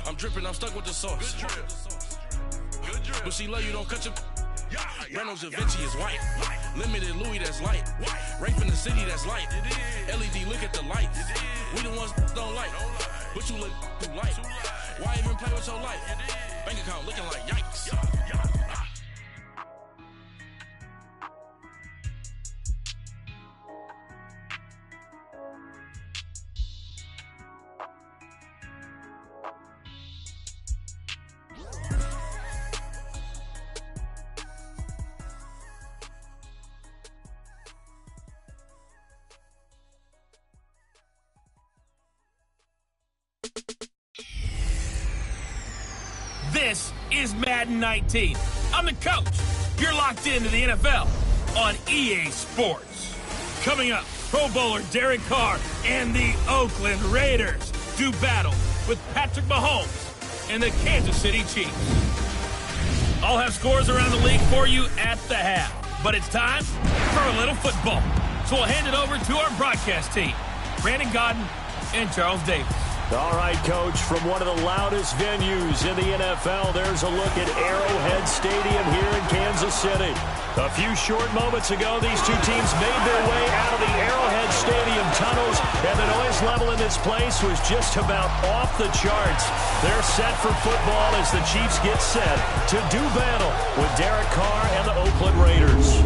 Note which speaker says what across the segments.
Speaker 1: I'm dripping, I'm stuck with the sauce.
Speaker 2: Good drip. Good drip.
Speaker 1: But she love you, don't cut your... Reynolds Da Vinci is white. Limited Louis, that's light. Rape in the city, that's light. LED, look at the lights. We the ones don't like. But you look too light. Why even play with your life? Bank account looking like yikes.
Speaker 3: This is Madden 19. I'm the coach. You're locked into the NFL on EA Sports. Coming up, Pro Bowler Derek Carr and the Oakland Raiders do battle with Patrick Mahomes and the Kansas City Chiefs. I'll have scores around the league for you at the half, but it's time for a little football. So we'll hand it over to our broadcast team, Brandon Godden and Charles Davis.
Speaker 4: All right, Coach, from one of the loudest venues in the NFL, there's a look at Arrowhead Stadium here in Kansas City. A few short moments ago, these two teams made their way out of the Arrowhead Stadium tunnels, and the noise level in this place was just about off the charts. They're set for football as the Chiefs get set to do battle with Derek Carr and the Oakland Raiders.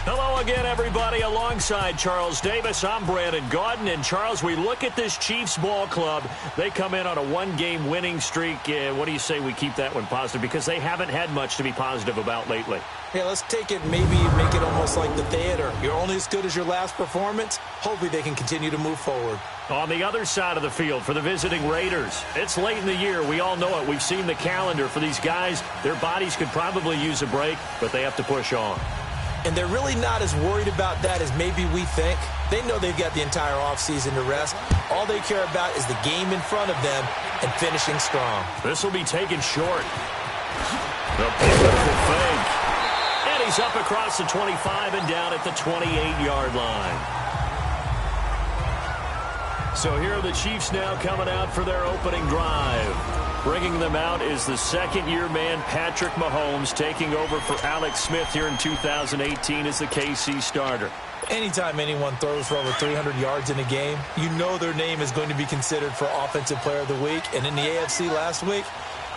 Speaker 4: Hello again, everybody. Alongside Charles Davis, I'm Brandon Godden. And, Charles, we look at this Chiefs ball club. They come in on a one-game winning streak. What do you say we keep that one positive? Because they haven't had much to be positive about lately.
Speaker 5: Yeah, let's take it, maybe make it almost like the theater. You're only as good as your last performance. Hopefully they can continue to move forward.
Speaker 4: On the other side of the field for the visiting Raiders, it's late in the year. We all know it. We've seen the calendar for these guys. Their bodies could probably use a break, but they have to push on.
Speaker 5: And they're really not as worried about that as maybe we think. They know they've got the entire offseason to rest. All they care about is the game in front of them and finishing strong.
Speaker 4: This will be taken short. The beautiful fake. And he's up across the 25 and down at the 28-yard line. So here are the Chiefs now coming out for their opening drive. Bringing them out is the second-year man, Patrick Mahomes, taking over for Alex Smith here in 2018 as the KC starter.
Speaker 5: Anytime anyone throws for over 300 yards in a game, you know their name is going to be considered for Offensive Player of the Week. And in the AFC last week,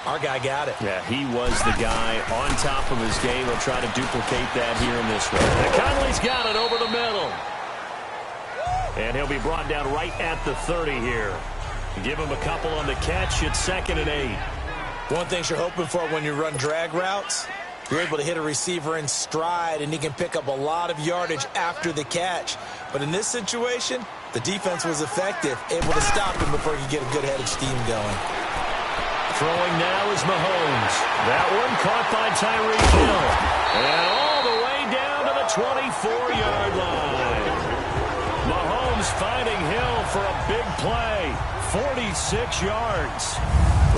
Speaker 5: our guy got it.
Speaker 4: Yeah, he was the guy on top of his game. He'll try to duplicate that here in this one. And Conley's got it over the middle. And he'll be brought down right at the 30 here. Give him a couple on the catch. It's 2nd and 8.
Speaker 5: One thing you're hoping for when you run drag routes, you're able to hit a receiver in stride, and he can pick up a lot of yardage after the catch. But in this situation, the defense was effective, able to stop him before he could get a good head of steam going.
Speaker 4: Throwing now is Mahomes. That one caught by Tyreek Hill. And all the way down to the 24-yard line. Mahomes finding Hill for a big play. 46 yards.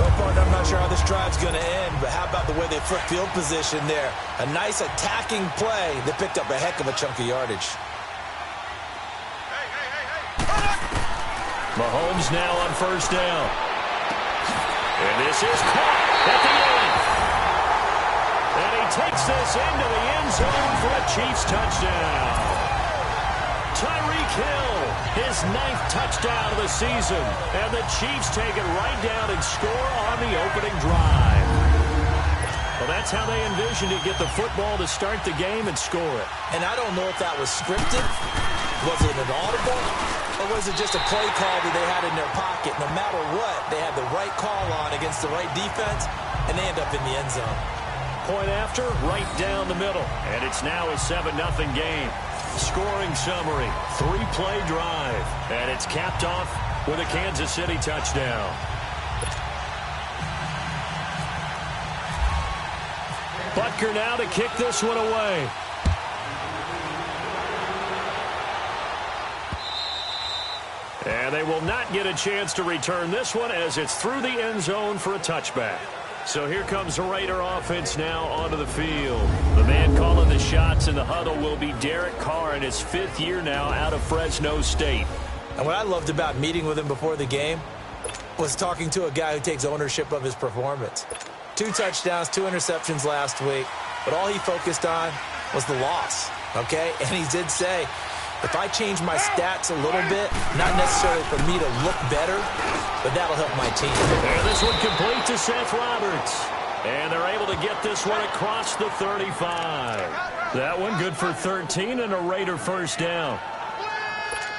Speaker 5: Well, partner, I'm not sure how this drive's going to end, but how about the way they flip field position there? A nice attacking play that picked up a heck of a chunk of yardage.
Speaker 4: Mahomes now on first down. And this is caught at the end. And he takes this into the end zone for a Chiefs touchdown. Tyreek Hill, his 9th touchdown of the season. And the Chiefs take it right down and score on the opening drive. Well, that's how they envisioned it, get the football to start the game and score it.
Speaker 5: And I don't know if that was scripted. Was it an audible? Or was it just a play call that they had in their pocket? No matter what, they had the right call on against the right defense, and they end up in the end zone.
Speaker 4: Point after, right down the middle. And it's now a 7-0 game. Scoring summary, 3-play drive. And it's capped off with a Kansas City touchdown. Butker now to kick this one away. And they will not get a chance to return this one as it's through the end zone for a touchback. So here comes the Raider offense now onto the field. The man calling the shots in the huddle will be Derek Carr in his 5th year now out of Fresno State.
Speaker 5: And what I loved about meeting with him before the game, was talking to a guy who takes ownership of his performance. 2 touchdowns, 2 interceptions last week, but all he focused on was the loss, okay? And he did say, if I change my stats a little bit, not necessarily for me to look better, but that'll help my team.
Speaker 4: And this one complete to Seth Roberts. And they're able to get this one across the 35. That one good for 13 and a Raider first down.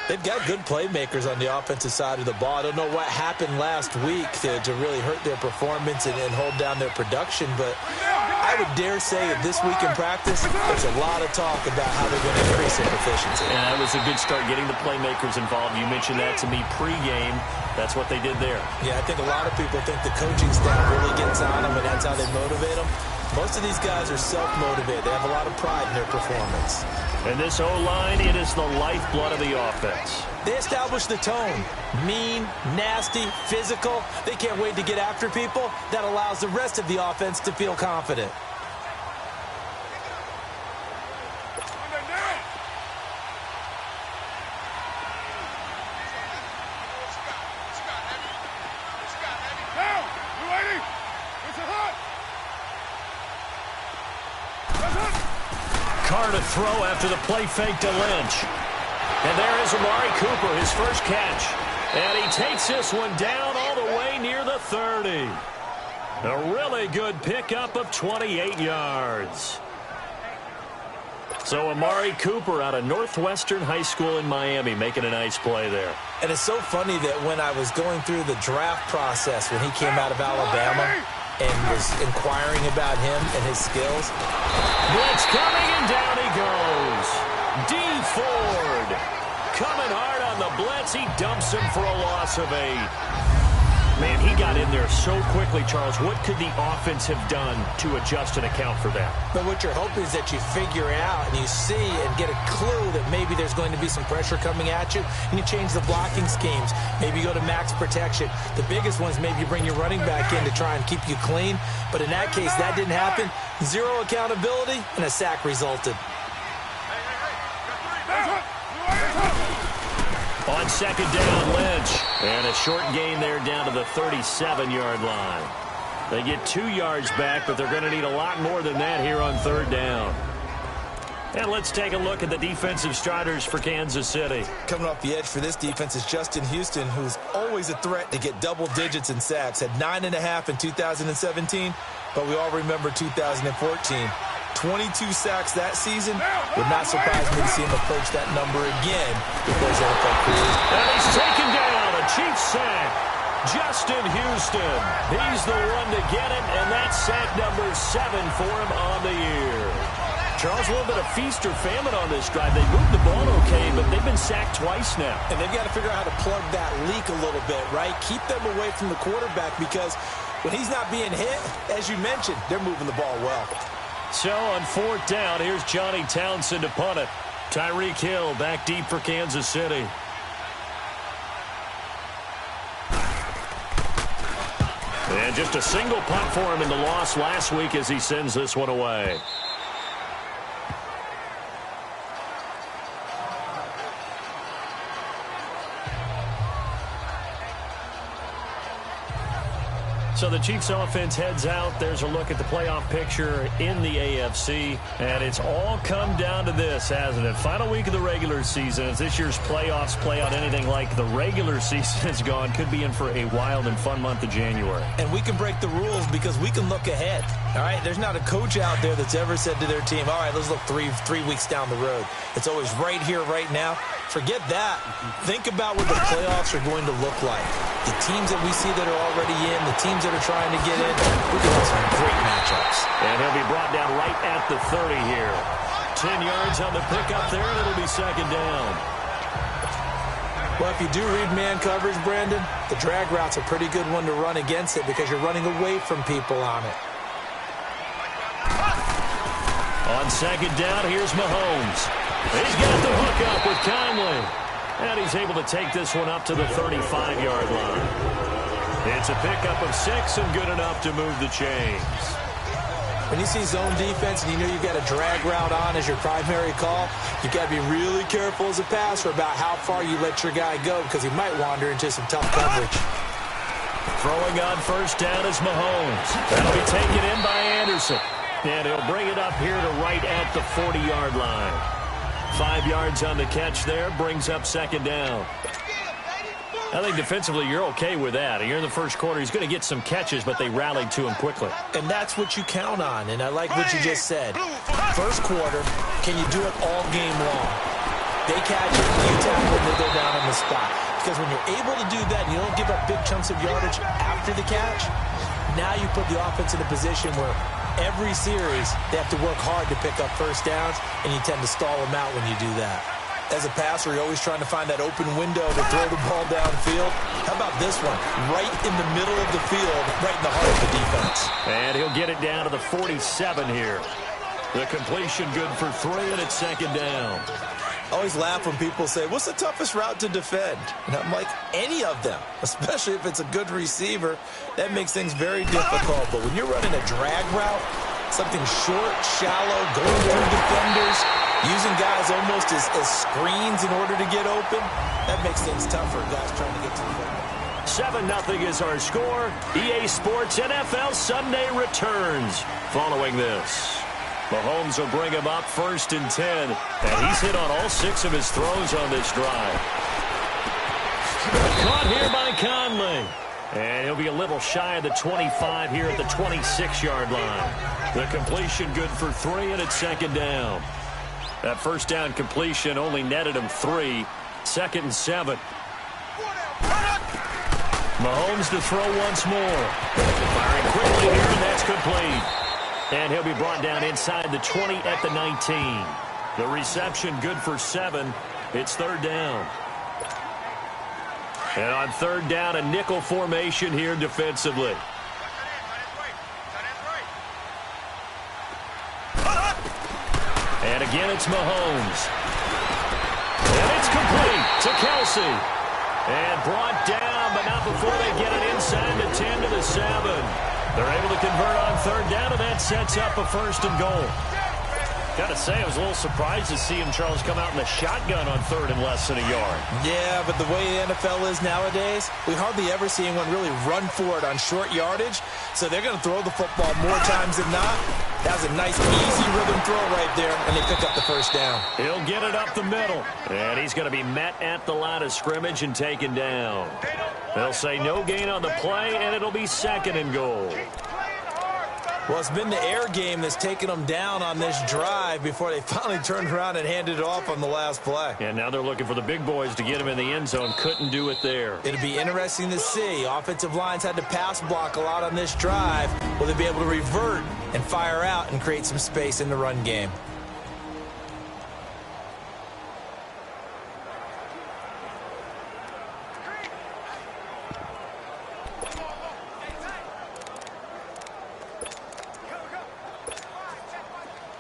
Speaker 5: They've got good playmakers on the offensive side of the ball. I don't know what happened last week to really hurt their performance and hold down their production, but I would dare say that this week in practice, there's a lot of talk about how they're going to increase their efficiency.
Speaker 4: And that was a good start getting the playmakers involved. You mentioned that to me pregame. That's what they did there.
Speaker 5: Yeah, I think a lot of people think the coaching staff really gets on them, and that's how they motivate them. Most of these guys are self-motivated. They have a lot of pride in their performance.
Speaker 4: And this O-line, it is the lifeblood of the offense.
Speaker 5: They establish the tone. Mean, nasty, physical. They can't wait to get after people. That allows the rest of the offense to feel confident.
Speaker 4: Carr to throw after the play fake to Lynch. And there is Amari Cooper, his first catch. And he takes this one down all the way near the 30. A really good pickup of 28 yards. So Amari Cooper out of Northwestern High School in Miami making a nice play there.
Speaker 5: And it's so funny that when I was going through the draft process when he came out of Alabama and was inquiring about him and his skills.
Speaker 4: Blitz coming, and down he goes. D. Ford coming hard on the blitz. He dumps him for a loss of 8. Man, he got in there so quickly, Charles. What could the offense have done to adjust and account for that?
Speaker 5: But what you're hoping is that you figure out and you see and get a clue that maybe there's going to be some pressure coming at you, and you change the blocking schemes. Maybe you go to max protection. The biggest one is maybe you bring your running back in to try and keep you clean. But in that case, that didn't happen. 0 accountability, and a sack resulted.
Speaker 4: On second down, Lynch. And a short gain there down to the 37-yard line. They get 2 yards back, but they're going to need a lot more than that here on third down. And let's take a look at the defensive starters for Kansas City.
Speaker 5: Coming off the edge for this defense is Justin Houston, who's always a threat to get double digits in sacks. Had 9.5 in 2017, but we all remember 2014. 22 sacks that season. Would not surprise me to see him approach that number again before his NFL career.
Speaker 4: And he's taken down, a Chiefs sack. Justin Houston. He's the one to get it, and that's sack number 7 for him on the year. Charles, a little bit of feast or famine on this drive. They moved the ball okay, but they've been sacked twice now.
Speaker 5: And they've got to figure out how to plug that leak a little bit, right? Keep them away from the quarterback, because when he's not being hit, as you mentioned, they're moving the ball well.
Speaker 4: So on fourth down, here's Johnny Townsend to punt it. Tyreek Hill back deep for Kansas City. And just a single punt for him in the loss last week as he sends this one away. So the Chiefs offense heads out. There's a look at the playoff picture in the AFC. And it's all come down to this, hasn't it? Final week of the regular season. As this year's playoffs play out anything like the regular season is gone, could be in for a wild and fun month of January.
Speaker 5: And we can break the rules because we can look ahead. All right? There's not a coach out there that's ever said to their team, all right, let's look three weeks down the road. It's always right here, right now. Forget that. Think about what the playoffs are going to look like. The teams that we see that are already in, the teams that are trying to get in, we can have some great matchups.
Speaker 4: And he'll be brought down right at the 30 here. 10 yards on the pickup there, and it'll be second down.
Speaker 5: Well, if you do read man coverage, Brandon, the drag route's a pretty good one to run against it because you're running away from people on it.
Speaker 4: On second down, here's Mahomes. He's got the hook up with Conley. And he's able to take this one up to the 35-yard line. It's a pickup of 6 and good enough to move the chains.
Speaker 5: When you see zone defense and you know you've got a drag route on as your primary call, you've got to be really careful as a passer about how far you let your guy go because he might wander into some tough coverage.
Speaker 4: Throwing on first down is Mahomes. That'll be taken in by Anderson. And he'll bring it up here to right at the 40-yard line. 5 yards on the catch there, brings up second down. I think defensively you're okay with that. You're in the first quarter. He's going to get some catches, but they rallied to him quickly.
Speaker 5: And that's what you count on, and I like what you just said. First quarter, can you do it all game long? They catch it, you tackle, and they go down on the spot. Because when you're able to do that and you don't give up big chunks of yardage after the catch, now you put the offense in a position where every series they have to work hard to pick up first downs, and you tend to stall them out when you do that. As a passer, you're always trying to find that open window to throw the ball downfield. How about this one? Right in the middle of the field, right in the heart of the defense.
Speaker 4: And he'll get it down to the 47 here. The completion good for 3, and it's second down.
Speaker 5: I always laugh when people say, what's the toughest route to defend? And I'm like, any of them, especially if it's a good receiver. That makes things very difficult. But when you're running a drag route, something short, shallow, going through defenders, using guys almost as screens in order to get open, that makes things tough for guys trying to get to the football.
Speaker 4: 7-0 is our score. EA Sports NFL Sunday returns following this. Mahomes will bring him up 1st and 10. And he's hit on all 6 of his throws on this drive. Caught here by Conley. And he'll be a little shy of the 25 here at the 26-yard line. The completion good for 3, and it's second down. That first down completion only netted him 3. 2nd and 7. Mahomes to throw once more. Firing quickly here, and that's complete. And he'll be brought down inside the 20 at the 19. The reception good for 7. It's 3rd down. And on 3rd down, a nickel formation here defensively. And again, it's Mahomes. And it's complete to Kelsey. And brought down, but not before they get it inside the 10 to the 7. They're able to convert on 3rd down, and that sets up a 1st and goal. Got to say, I was a little surprised to see him, Charles, come out in the shotgun on 3rd and less than a yard.
Speaker 5: Yeah, but the way the NFL is nowadays, we hardly ever see anyone really run for it on short yardage. So they're going to throw the football more times than not. That was a nice, easy rhythm throw right there, and they pick up the 1st down.
Speaker 4: He'll get it up the middle, and he's going to be met at the line of scrimmage and taken down. They'll say no gain on the play, and it'll be 2nd and goal.
Speaker 5: Well, it's been the air game that's taken them down on this drive before they finally turned around and handed it off on the last play.
Speaker 4: And now they're looking for the big boys to get him in the end zone. Couldn't do it there.
Speaker 5: It'll be interesting to see. Offensive lines had to pass block a lot on this drive. Will they be able to revert and fire out and create some space in the run game?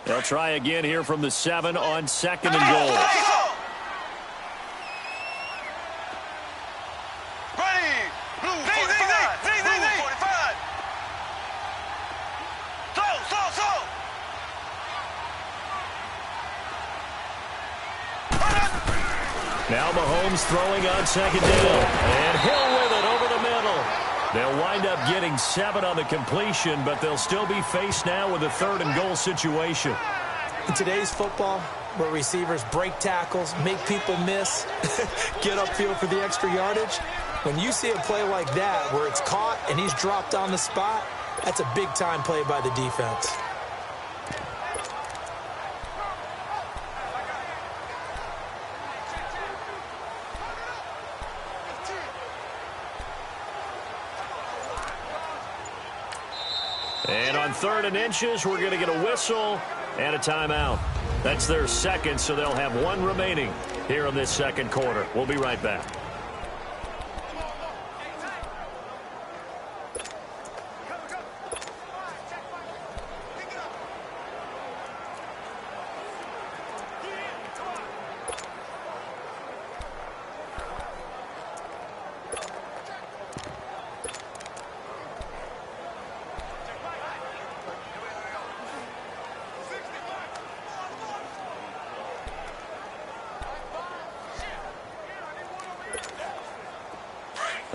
Speaker 4: They'll try again here from the 7 on 2nd and goal.
Speaker 2: Ready. Blue 45. Blue 45. Slow.
Speaker 4: Now Mahomes throwing on 2nd down. And Hill with it over the middle. They'll wind up getting 7 on the completion, but they'll still be faced now with a 3rd and goal situation.
Speaker 5: In today's football, where receivers break tackles, make people miss, get upfield for the extra yardage, when you see a play like that where it's caught and he's dropped on the spot, that's a big-time play by the defense.
Speaker 4: And on 3rd and inches, we're going to get a whistle and a timeout. That's their 2nd, so they'll have 1 remaining here in this 2nd quarter. We'll be right back.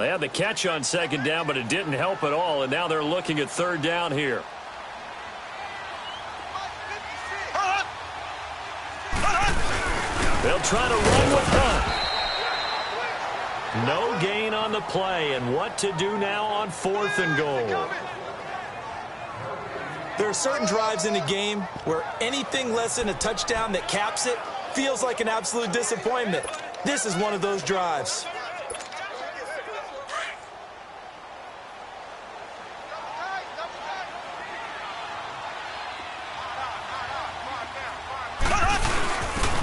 Speaker 4: They had the catch on second down, but it didn't help at all, and now they're looking at third down here. They'll try to run with Hunt. No gain on the play, and what to do now on 4th and goal.
Speaker 5: There are certain drives in the game where anything less than a touchdown that caps it feels like an absolute disappointment. This is one of those drives.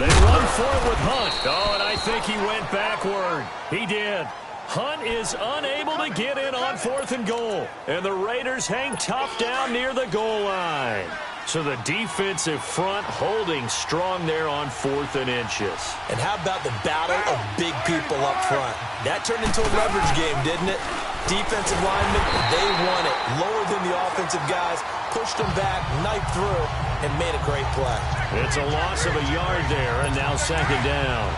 Speaker 4: They run forward with Hunt. Oh, and I think he went backward. He did. Hunt is unable to get in on 4th and goal. And the Raiders hang tough down near the goal line. So the defensive front holding strong there on 4th and inches.
Speaker 5: And how about the battle of big people up front? That turned into a leverage game, didn't it? Defensive linemen, they won it. Lower than the offensive guys, pushed them back, knifed through, and made a great play.
Speaker 4: It's a loss of a yard there, and now second down.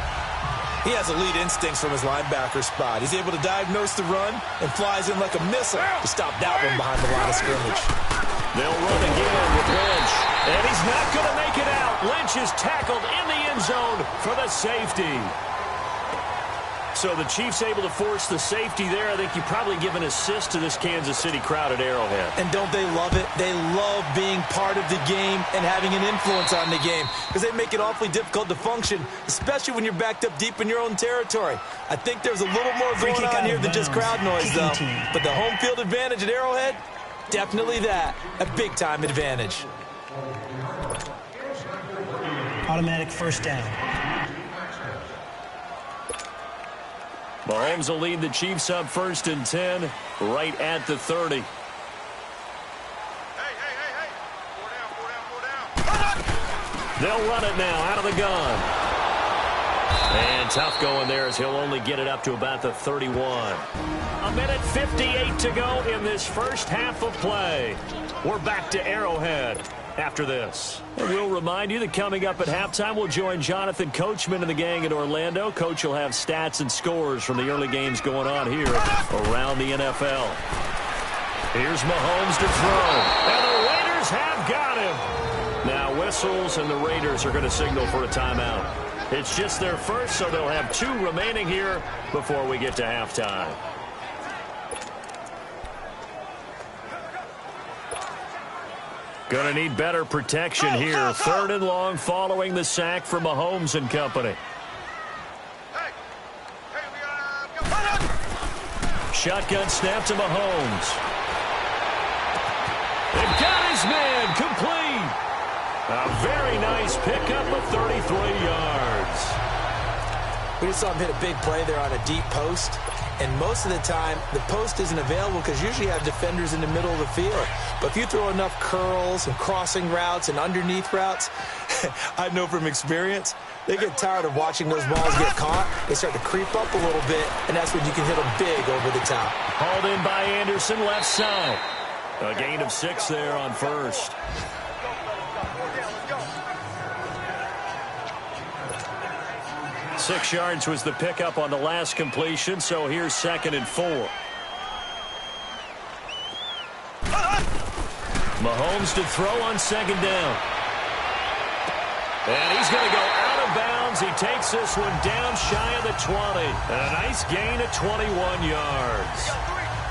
Speaker 5: He has elite instincts from his linebacker spot. He's able to diagnose the run and flies in like a missile to stop that one behind the line of scrimmage.
Speaker 4: They'll run again with Lynch, and he's not going to make it out. Lynch is tackled in the end zone for the safety. So the Chiefs able to force the safety there. I think you probably give an assist to this Kansas City crowd at Arrowhead.
Speaker 5: And don't they love it? They love being part of the game and having an influence on the game because they make it awfully difficult to function, especially when you're backed up deep in your own territory. I think there's a little more going on here than just crowd noise, though. But the home field advantage at Arrowhead, definitely that. A big-time advantage.
Speaker 6: Automatic first down.
Speaker 4: Mahomes will lead the Chiefs up 1st and 10, right at the 30.
Speaker 2: Hey. 4 down.
Speaker 4: They'll run it now out of the gun. And tough going there as he'll only get it up to about the 31. A minute 58 to go in this first half of play. We're back to Arrowhead after this. And we'll remind you that coming up at halftime, we'll join Jonathan Coachman and the gang in Orlando. Coach will have stats and scores from the early games going on here around the NFL. Here's Mahomes to throw. And the Raiders have got him. Now whistles, and the Raiders are going to signal for a timeout. It's just their first, so they'll have 2 remaining here before we get to halftime. Going to need better protection here. 3rd and long following the sack from Mahomes and company. Shotgun snap to Mahomes. They've got his man complete. A very nice pickup of 33 yards.
Speaker 5: We just saw him hit a big play there on a deep post. And most of the time, the post isn't available because usually you have defenders in the middle of the field. But if you throw enough curls and crossing routes and underneath routes, I know from experience, they get tired of watching those balls get caught. They start to creep up a little bit, and that's when you can hit them big over the top.
Speaker 4: Hauled in by Anderson, left side. A gain of 6 there on 1st. Six yards was the pickup on the last completion, so here's 2nd and 4. Mahomes to throw on 2nd down. And he's going to go out of bounds. He takes this one down shy of the 20. And a nice gain of 21 yards.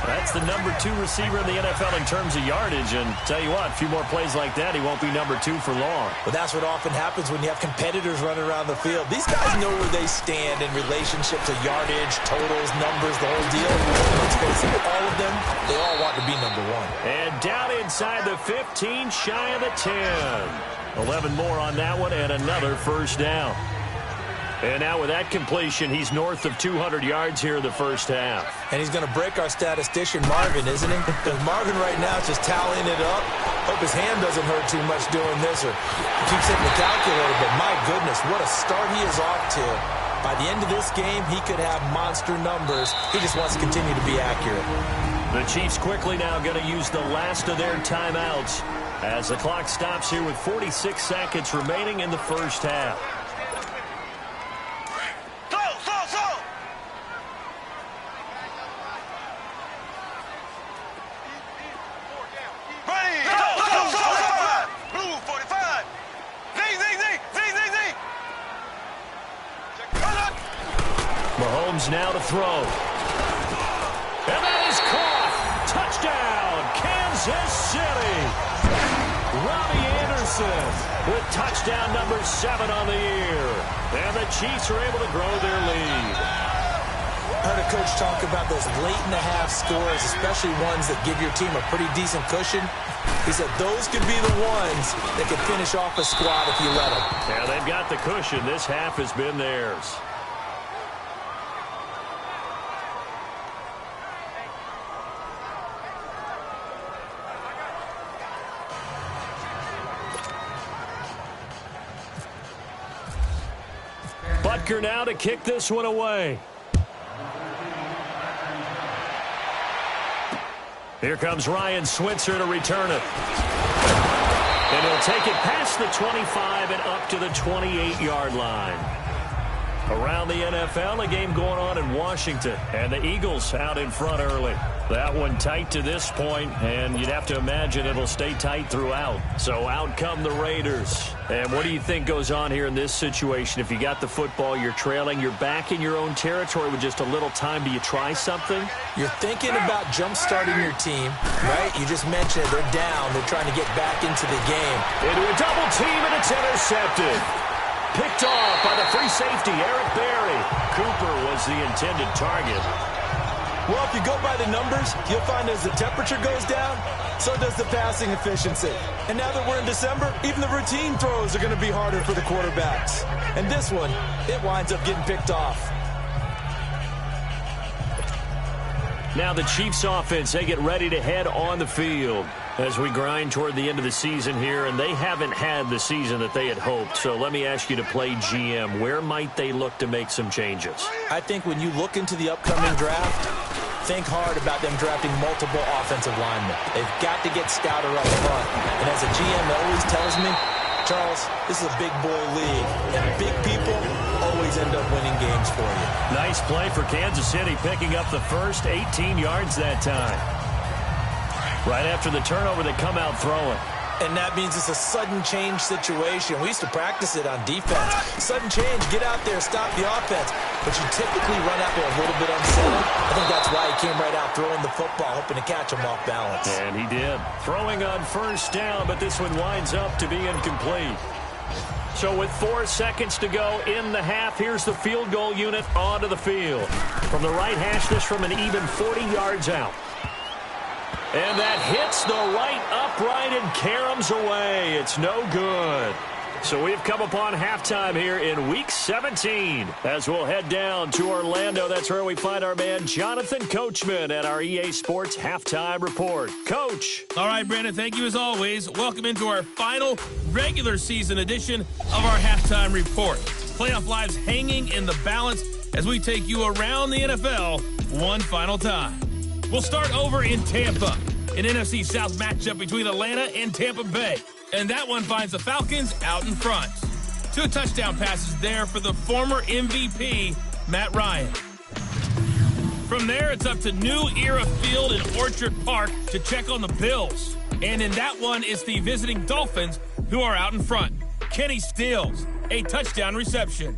Speaker 4: That's the number 2 receiver in the NFL in terms of yardage. And tell you what, a few more plays like that, he won't be number 2 for long.
Speaker 5: But that's what often happens when you have competitors running around the field. These guys know where they stand in relationship to yardage, totals, numbers, the whole deal. Let's face it, all of them, they all want to be number 1.
Speaker 4: And down inside the 15, shy of the 10. 11 more on that one, and another first down. And now with that completion, he's north of 200 yards here in the first half.
Speaker 5: And he's going to break our statistician, Marvin, isn't he? Because Marvin right now is just tallying it up. Hope his hand doesn't hurt too much doing this, or he keeps hitting the calculator. But my goodness, what a start he is off to. By the end of this game, he could have monster numbers. He just wants to continue to be accurate.
Speaker 4: The Chiefs quickly now going to use the last of their timeouts as the clock stops here with 46 seconds remaining in the first half. Mahomes now to throw. And that is caught. Touchdown, Kansas City. Robbie Anderson with touchdown number 7 on the year. And the Chiefs are able to grow their lead.
Speaker 5: I heard a coach talk about those late-in-the-half scores, especially ones that give your team a pretty decent cushion. He said those could be the ones that could finish off a squad if you let them.
Speaker 4: Yeah, they've got the cushion. This half has been theirs. Butker now to kick this one away. Here comes Ryan Switzer to return it. And he'll take it past the 25 and up to the 28-yard line. Around the NFL, a game going on in Washington. And the Eagles out in front early. That one tight to this point, and you'd have to imagine it'll stay tight throughout. So out come the Raiders. And what do you think goes on here in this situation? If you got the football, you're trailing, you're back in your own territory with just a little time. Do you try something?
Speaker 5: You're thinking about jump-starting your team, right? You just mentioned it. They're down. They're trying to get back into the game.
Speaker 4: Into a double team, and it's intercepted. Picked off by the free safety, Eric Berry. Cooper was the intended target.
Speaker 5: Well, if you go by the numbers, you'll find as the temperature goes down, so does the passing efficiency. And now that we're in December, even the routine throws are going to be harder for the quarterbacks. And this one, it winds up getting picked off.
Speaker 4: Now the Chiefs offense, they get ready to head on the field as we grind toward the end of the season here, and they haven't had the season that they had hoped. So let me ask you to play GM. Where might they look to make some changes?
Speaker 5: I think when you look into the upcoming draft, think hard about them drafting multiple offensive linemen. They've got to get stouter up front. And as a GM always tells me, Charles, this is a big boy league, and big people always end up winning games for you.
Speaker 4: Nice play for Kansas City, picking up the first 18 yards that time. Right after the turnover, they come out throwing.
Speaker 5: And that means it's a sudden change situation. We used to practice it on defense. Sudden change, get out there, stop the offense. But you typically run out there a little bit unsettled. I think that's why he came right out throwing the football, hoping to catch him off balance.
Speaker 4: And he did. Throwing on first down, but this one winds up to be incomplete. So with 4 seconds to go in the half, here's the field goal unit onto the field. From the right hash, this from an even 40 yards out. And that hits the right upright and caroms away. It's no good. So we've come upon halftime here in Week 17. As we'll head down to Orlando, that's where we find our man Jonathan Coachman at our EA Sports Halftime Report. Coach.
Speaker 3: All right, Brandon, thank you as always. Welcome into our final regular season edition of our Halftime Report. Playoff lives hanging in the balance as we take you around the NFL one final time. We'll start over in Tampa, an NFC South matchup between Atlanta and Tampa Bay. And that one finds the Falcons out in front. 2 touchdown passes there for the former MVP, Matt Ryan. From there, it's up to New Era Field in Orchard Park to check on the Bills. And in that one, it's the visiting Dolphins who are out in front. Kenny Stills, a touchdown reception.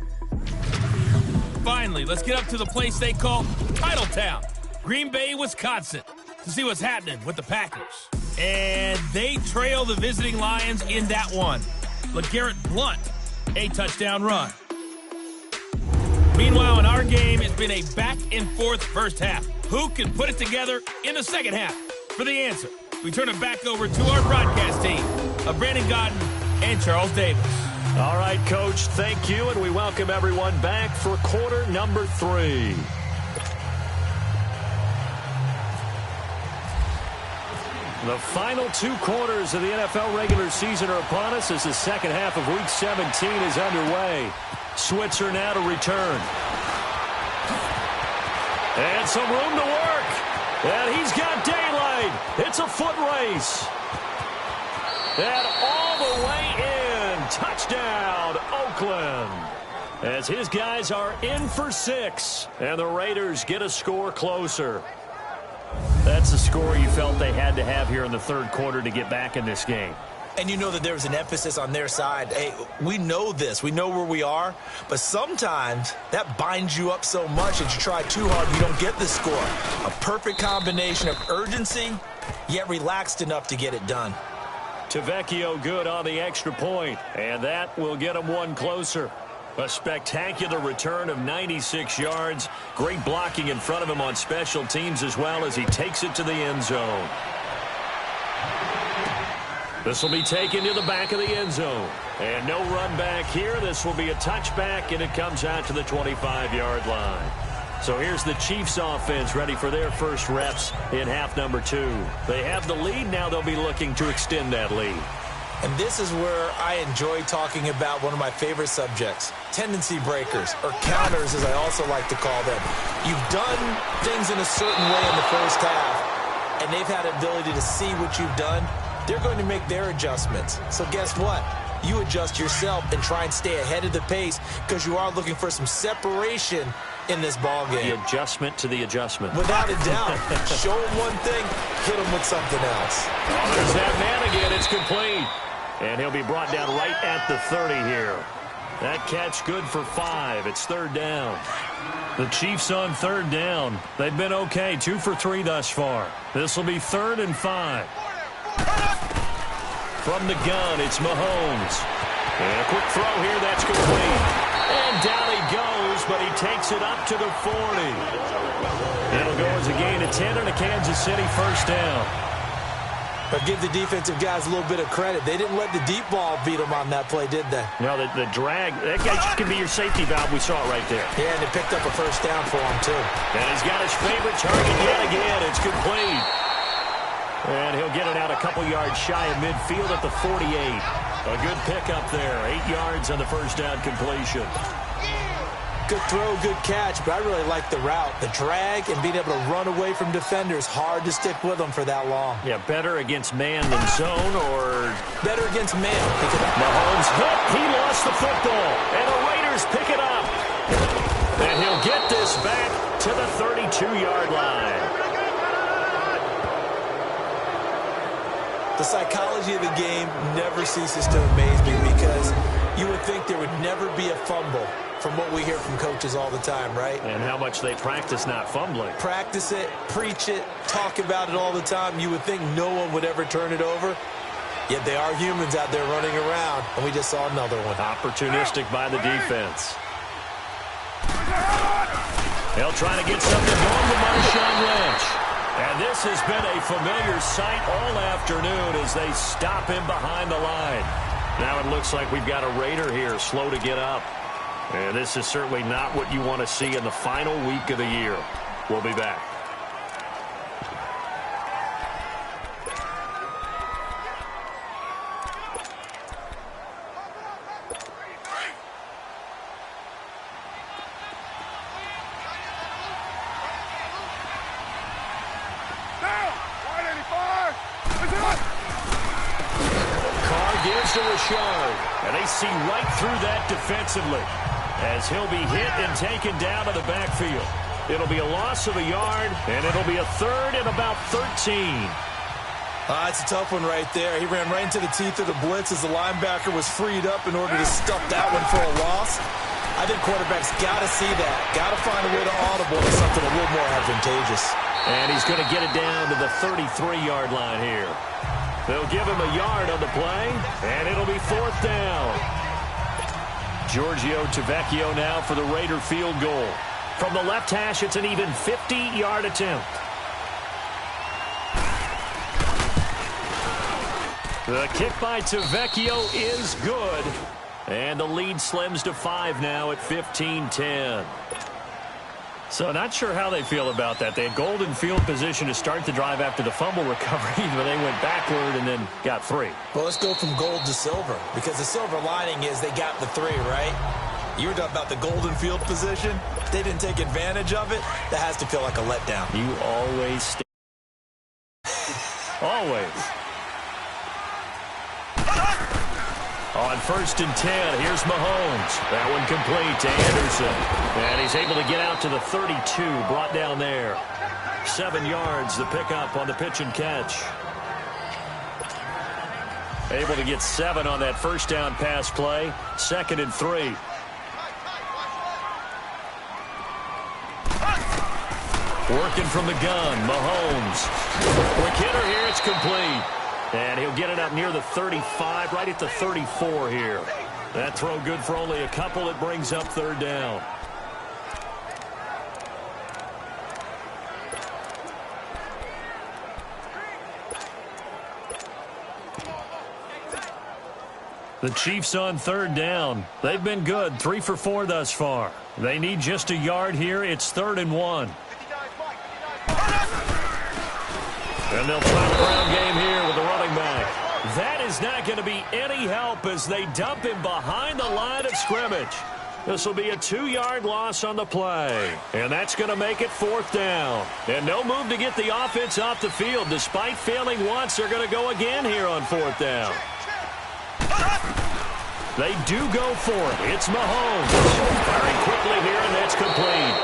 Speaker 3: Finally, let's get up to the place they call Titletown, Green Bay, Wisconsin, to see what's happening with the Packers. And they trail the visiting Lions in that one. LeGarrette Blount, a touchdown run. Meanwhile, in our game, it's been a back-and-forth first half. Who can put it together in the second half? For the answer, we turn it back over to our broadcast team of Brandon Godden and Charles Davis.
Speaker 4: All right, Coach, thank you, and we welcome everyone back for quarter number 3. The final 2 quarters of the NFL regular season are upon us as the second half of Week 17 is underway. Switzer now to return. And some room to work. And he's got daylight. It's a foot race. And all the way in. Touchdown, Oakland. As his guys are in for 6. And the Raiders get a score closer. That's the score you felt they had to have here in the third quarter to get back in this game.
Speaker 5: And you know that there was an emphasis on their side. Hey, we know this. We know where we are. But sometimes that binds you up so much that you try too hard, you don't get the score. A perfect combination of urgency, yet relaxed enough to get it done.
Speaker 4: Tavecchio good on the extra point, and that will get him one closer. A spectacular return of 96 yards. Great blocking in front of him on special teams as well as he takes it to the end zone. This will be taken to the back of the end zone. And no run back here. This will be a touchback, and it comes out to the 25-yard line. So here's the Chiefs offense ready for their first reps in half number 2. They have the lead. Now they'll be looking to extend that lead.
Speaker 5: And this is where I enjoy talking about one of my favorite subjects, tendency breakers, or counters as I also like to call them. You've done things in a certain way in the first half, and they've had the ability to see what you've done. They're going to make their adjustments. So guess what? You adjust yourself and try and stay ahead of the pace because you are looking for some separation in this ball game.
Speaker 4: The adjustment to the adjustment.
Speaker 5: Without a doubt. Show him one thing, hit him with something else.
Speaker 4: Oh, there's that man again. It's complete. And he'll be brought down right at the 30 here. That catch good for 5. It's third down. The Chiefs on third down. They've been okay. 2 for 3 thus far. This will be 3rd and 5. From the gun, it's Mahomes. And a quick throw here. That's complete. And down he goes, but he takes it up to the 40. It'll go as a gain of 10 and a Kansas City first down.
Speaker 5: But give the defensive guys a little bit of credit. They didn't let the deep ball beat them on that play, did they?
Speaker 4: No, the drag, that guy can be your safety valve. We saw it right there.
Speaker 5: Yeah, and they picked up a first down for him, too.
Speaker 4: And he's got his favorite target yet again. It's complete. And he'll get it out a couple yards shy of midfield at the 48. A good pickup there. 8 yards on the first down completion.
Speaker 5: Good throw, good catch, but I really like the route. The drag and being able to run away from defenders, hard to stick with them for that long.
Speaker 4: Yeah, better against man than zone, or
Speaker 5: better against man.
Speaker 4: Mahomes hit. He lost the football, and the Raiders pick it up. And he'll get this back to the 32-yard line.
Speaker 5: The psychology of the game never ceases to amaze me because you would think there would never be a fumble from what we hear from coaches all the time, right?
Speaker 4: And how much they practice not fumbling.
Speaker 5: Practice it, preach it, talk about it all the time. You would think no one would ever turn it over. Yet they are humans out there running around, and we just saw another one.
Speaker 4: Opportunistic by the defense. They'll try to get something going with Marshawn Lynch. And this has been a familiar sight all afternoon as they stop him behind the line. Now it looks like we've got a Raider here slow to get up. And this is certainly not what you want to see in the final week of the year. We'll be back. To Rashard, and they see right through that defensively as he'll be hit and taken down to the backfield. It'll be a loss of a yard, and it'll be a 3rd and about 13.
Speaker 5: It's a tough one right there. He ran right into the teeth of the blitz as the linebacker was freed up in order to stuff that one for a loss. I think quarterbacks got to see that, got to find a way to audible to something a little more advantageous.
Speaker 4: And he's going to get it down to the 33-yard line here. They'll give him a yard on the play, and it'll be 4th down. Giorgio Tavecchio now for the Raider field goal. From the left hash, it's an even 50-yard attempt. The kick by Tavecchio is good, and the lead slims to 5 now at 15-10. So not sure how they feel about that. They had golden field position to start the drive after the fumble recovery, but they went backward and then got 3.
Speaker 5: Well, let's go from gold to silver, because the silver lining is they got the 3, right? You were talking about the golden field position. They didn't take advantage of it. That has to feel like a letdown.
Speaker 4: You always stay. Always. On 1st and 10, here's Mahomes. That one complete to Anderson. And he's able to get out to the 32, brought down there. 7 yards, the pickup on the pitch and catch. Able to get 7 on that first down pass play. 2nd and 3. Working from the gun, Mahomes. Quick hitter here, it's complete. And he'll get it up near the 35, right at the 34 here. That throw good for only a couple. It brings up 3rd down. The Chiefs on 3rd down. They've been good, 3 for 4 thus far. They need just a yard here. It's 3rd and 1. And they'll try the ground game here with the running back. That is not going to be any help as they dump him behind the line of scrimmage. This will be a 2-yard loss on the play. And that's going to make it 4th down. And no move to get the offense off the field. Despite failing once, they're going to go again here on 4th down. They do go for it. It's Mahomes. Firing quickly here, and that's complete.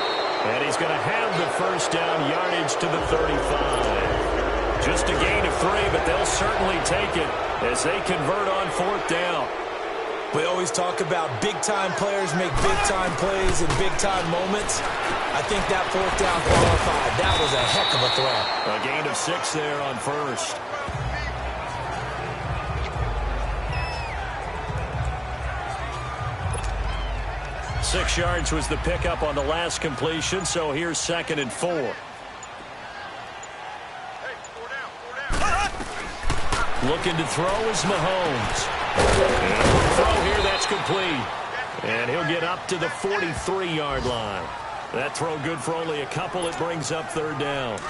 Speaker 4: And he's going to have the first down yardage to the 35. Just a gain of 3, but they'll certainly take it as they convert on 4th down.
Speaker 5: We always talk about big-time players make big-time plays in big-time moments. I think that 4th down qualified. That was a heck of a throw.
Speaker 4: A gain of 6 there on 1st. Six yards was the pickup on the last completion, so here's 2nd and 4. Looking to throw is Mahomes. And throw here, that's complete. And he'll get up to the 43-yard line. That throw good for only a couple. It brings up 3rd down.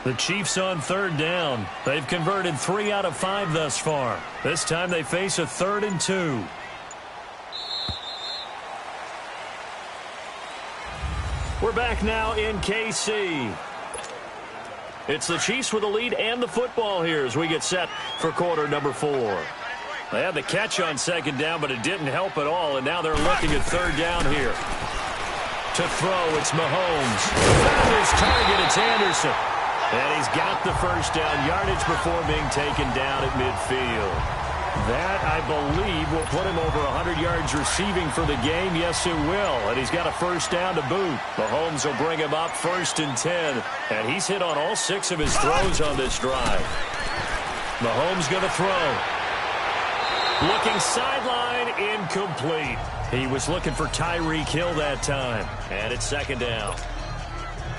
Speaker 4: The Chiefs on 3rd down. They've converted 3 out of 5 thus far. This time they face a 3rd and 2. We're back now in KC. It's the Chiefs with the lead and the football here as we get set for quarter number 4. They had the catch on 2nd down, but it didn't help at all, and now they're looking at 3rd down here. To throw, it's Mahomes. Found his target, it's Anderson. And he's got the first down yardage before being taken down at midfield. That, I believe, will put him over 100 yards receiving for the game. Yes, it will. And he's got a first down to boot. Mahomes will bring him up 1st and 10. And he's hit on all 6 of his throws on this drive. Mahomes going to throw. Looking sideline, incomplete. He was looking for Tyreek Hill that time. And it's 2nd down.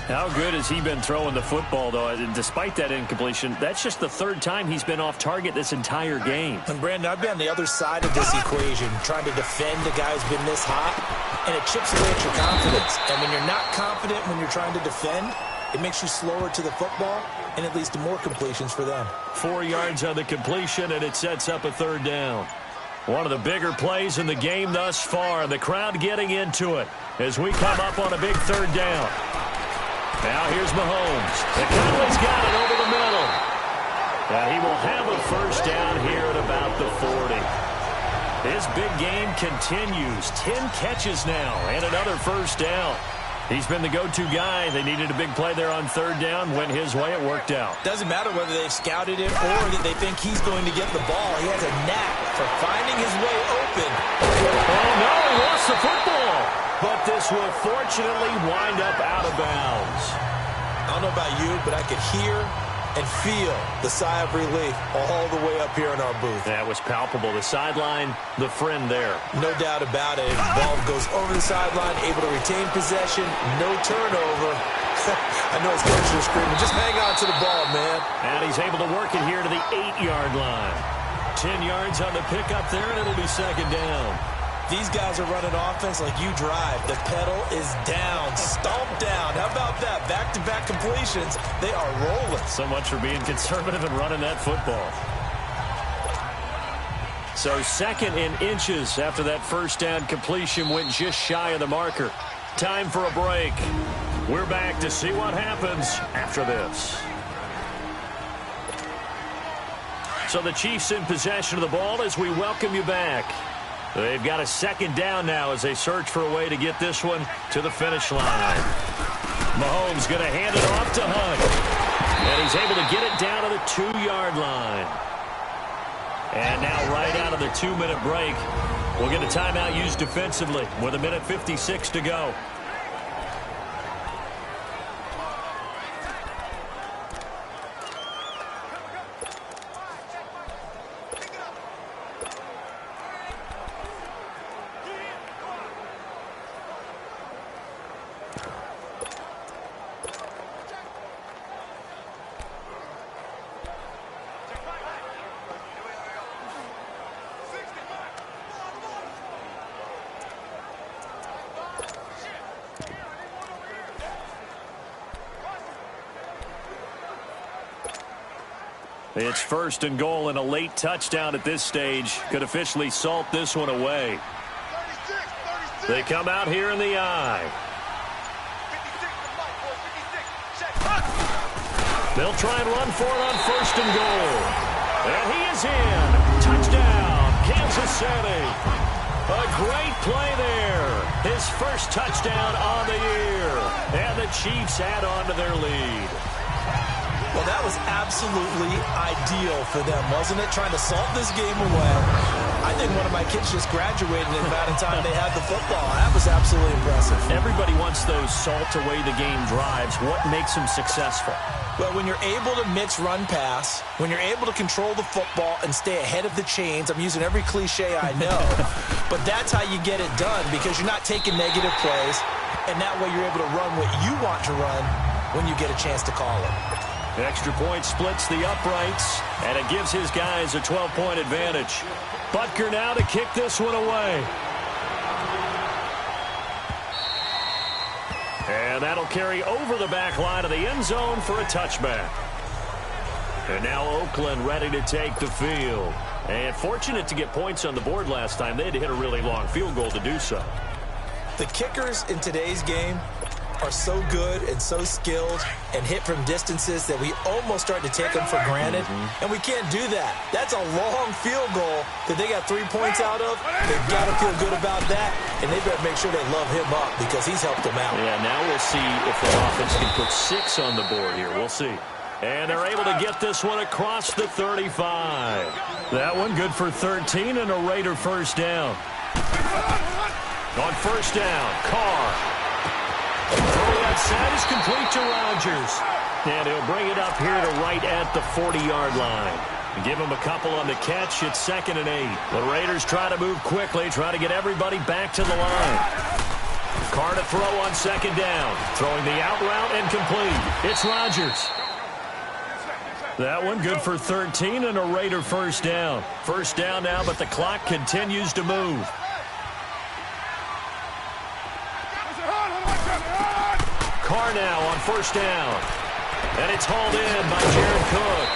Speaker 4: How good has he been throwing the football, though? Despite that incompletion, that's just the 3rd time he's been off target this entire game.
Speaker 5: And, Brandon, I've been on the other side of this equation, trying to defend a guy who's been this hot, and it chips away at your confidence. And when you're not confident when you're trying to defend, it makes you slower to the football, and it leads to more completions for them.
Speaker 4: 4 yards on the completion, and it sets up a 3rd down. One of the bigger plays in the game thus far. The crowd getting into it as we come up on a big 3rd down. Now here's Mahomes. And Conley's got it over the middle. And he will have a first down here at about the 40. His big game continues. 10 catches now and another first down. He's been the go-to guy. They needed a big play there on 3rd down. Went his way. It worked out.
Speaker 5: Doesn't matter whether they've scouted him or that they think he's going to get the ball. He has a knack for finding his way open.
Speaker 4: Oh, no. He lost the football. But this will fortunately wind up out of bounds.
Speaker 5: I don't know about you, but I could hear and feel the sigh of relief all the way up here in our booth.
Speaker 4: That was palpable. The sideline, the friend there.
Speaker 5: No doubt about it. The ball goes over the sideline, able to retain possession, no turnover. I know his coach is screaming, just hang on to the ball, man.
Speaker 4: And he's able to work it here to the 8-yard line. 10 yards on the pickup there, and it'll be 2nd down.
Speaker 5: These guys are running offense like you drive. The pedal is down, stomped down. How about that? Back-to-back completions. They are rolling.
Speaker 4: So much for being conservative and running that football. So 2nd and inches after that first down completion went just shy of the marker. Time for a break. We're back to see what happens after this. So the Chiefs in possession of the ball as we welcome you back. They've got a 2nd down now as they search for a way to get this one to the finish line. Mahomes going to hand it off to Hunt. And he's able to get it down to the 2-yard line. And now right out of the 2-minute break, we'll get a timeout used defensively with 1:56 to go. It's 1st and goal, and a late touchdown at this stage could officially salt this one away. They come out here in the eye. They'll try and run for it on 1st and goal. And he is in. Touchdown, Kansas City. A great play there. His first touchdown on the year. And the Chiefs add on to their lead.
Speaker 5: Well, that was absolutely ideal for them, wasn't it? Trying to salt this game away. I think one of my kids just graduated in the amount of time they had the football. That was absolutely impressive.
Speaker 4: Everybody wants those salt-away-the-game drives. What makes them successful?
Speaker 5: Well, when you're able to mix run-pass, when you're able to control the football and stay ahead of the chains, I'm using every cliche I know, but that's how you get it done because you're not taking negative plays, and that way you're able to run what you want to run when you get a chance to call it.
Speaker 4: Extra point splits the uprights, and it gives his guys a 12-point advantage. Butker now to kick this one away. And that'll carry over the back line of the end zone for a touchback. And now Oakland ready to take the field. And fortunate to get points on the board last time. They had to hit a really long field goal to do so.
Speaker 5: The kickers in today's game are so good and so skilled and hit from distances that we almost start to take them for granted, and we can't do that. That's a long field goal that they got 3 points out of. They've got to feel good about that, and they better make sure they love him up because he's helped them out.
Speaker 4: Yeah, now we'll see if the offense can put 6 on the board here. We'll see. And they're able to get this one across the 35. That one good for 13 and a Raider first down. On first down, Carr. Throw outside is complete to Rodgers. And he'll bring it up here to right at the 40-yard line. Give him a couple on the catch. It's 2nd and 8. The Raiders try to move quickly, try to get everybody back to the line. Carr to throw on 2nd down. Throwing the out route and complete. It's Rodgers. That one good for 13 and a Raider first down. First down now, but the clock continues to move. Carr now on first down. And it's hauled in by Jared Cook.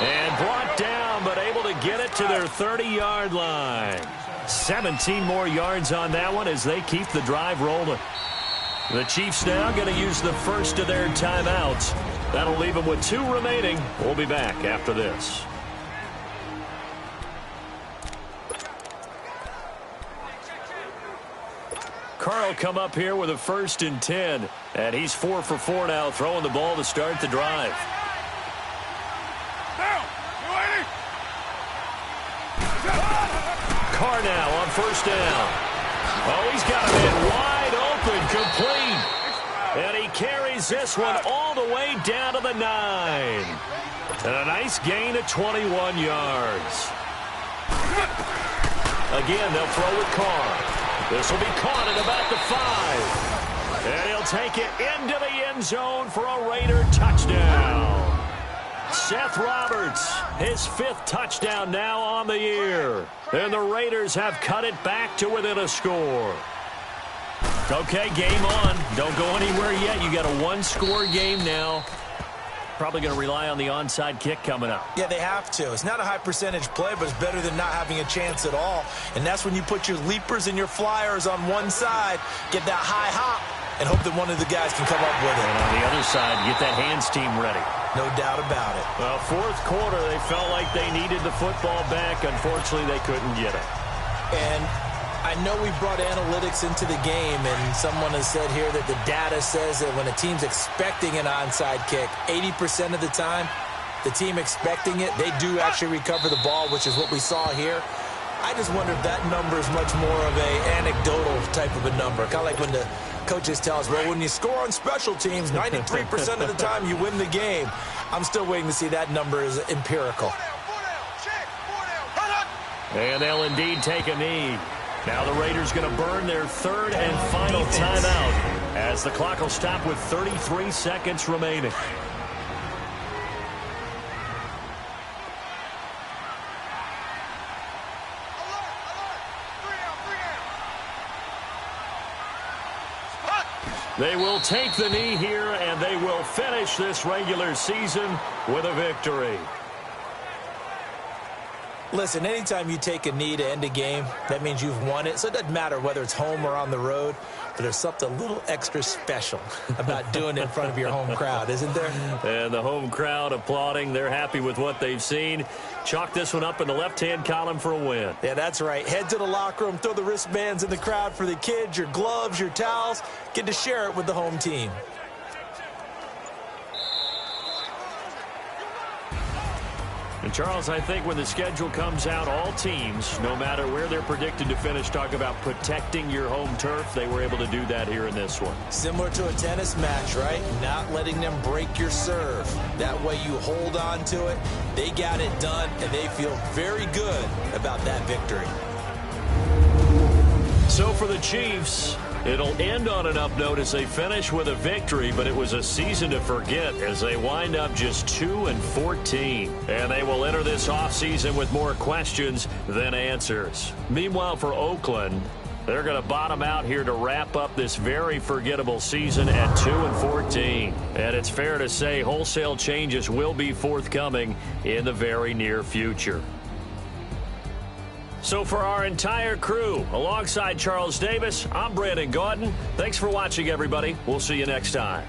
Speaker 4: And brought down, but able to get it to their 30-yard line. 17 more yards on that one as they keep the drive rolling. The Chiefs now going to use the first of their timeouts. That'll leave them with 2 remaining. We'll be back after this. Carl come up here with a 1st and 10. And he's 4 for 4 now, throwing the ball to start the drive. Carr now on first down. Oh, he's got a man wide open, complete. And he carries this one all the way down to the 9. And a nice gain of 21 yards. Again, they'll throw with Carr. This will be caught at about the 5. And he'll take it into the end zone for a Raider touchdown. Seth Roberts, his 5th touchdown now on the year. And the Raiders have cut it back to within a score. Okay, game on. Don't go anywhere yet. You got a 1-score game now. Probably going to rely on the onside kick coming up.
Speaker 5: Yeah, they have to. It's not a high percentage play, but it's better than not having a chance at all. And that's when you put your leapers and your flyers on one side, get that high hop, and hope that one of the guys can come up with it.
Speaker 4: And on the other side, get that hands team ready.
Speaker 5: No doubt about it.
Speaker 4: Well, 4th quarter, they felt like they needed the football back. Unfortunately, they couldn't get it.
Speaker 5: And I know we brought analytics into the game, and someone has said here that the data says that when a team's expecting an onside kick, 80% of the time, the team expecting it, they do actually recover the ball, which is what we saw here. I just wonder if that number is much more of a anecdotal type of a number. Kind of like when the coaches tell us, well, when you score on special teams, 93% of the time you win the game. I'm still waiting to see that number is empirical.
Speaker 4: And they'll indeed take a knee. Now the Raiders going to burn their third and final timeout as the clock will stop with 33 seconds remaining. They will take the knee here, and they will finish this regular season with a victory.
Speaker 5: Listen, anytime you take a knee to end a game, that means you've won it. So it doesn't matter whether it's home or on the road, but there's something a little extra special about doing it in front of your home crowd, isn't there?
Speaker 4: And the home crowd applauding. They're happy with what they've seen. Chalk this one up in the left-hand column for a win.
Speaker 5: Yeah, that's right. Head to the locker room, throw the wristbands in the crowd for the kids, your gloves, your towels. Get to share it with the home team.
Speaker 4: And, Charles, I think when the schedule comes out, all teams, no matter where they're predicted to finish, talk about protecting your home turf. They were able to do that here in this one.
Speaker 5: Similar to a tennis match, right? Not letting them break your serve. That way you hold on to it. They got it done, and they feel very good about that victory.
Speaker 4: So for the Chiefs, it'll end on an up note as they finish with a victory, but it was a season to forget as they wind up just 2-14. And they will enter this offseason with more questions than answers. Meanwhile, for Oakland, they're going to bottom out here to wrap up this very forgettable season at 2-14. And it's fair to say wholesale changes will be forthcoming in the very near future. So for our entire crew, alongside Charles Davis, I'm Brandon Gaudin. Thanks for watching, everybody. We'll see you next time.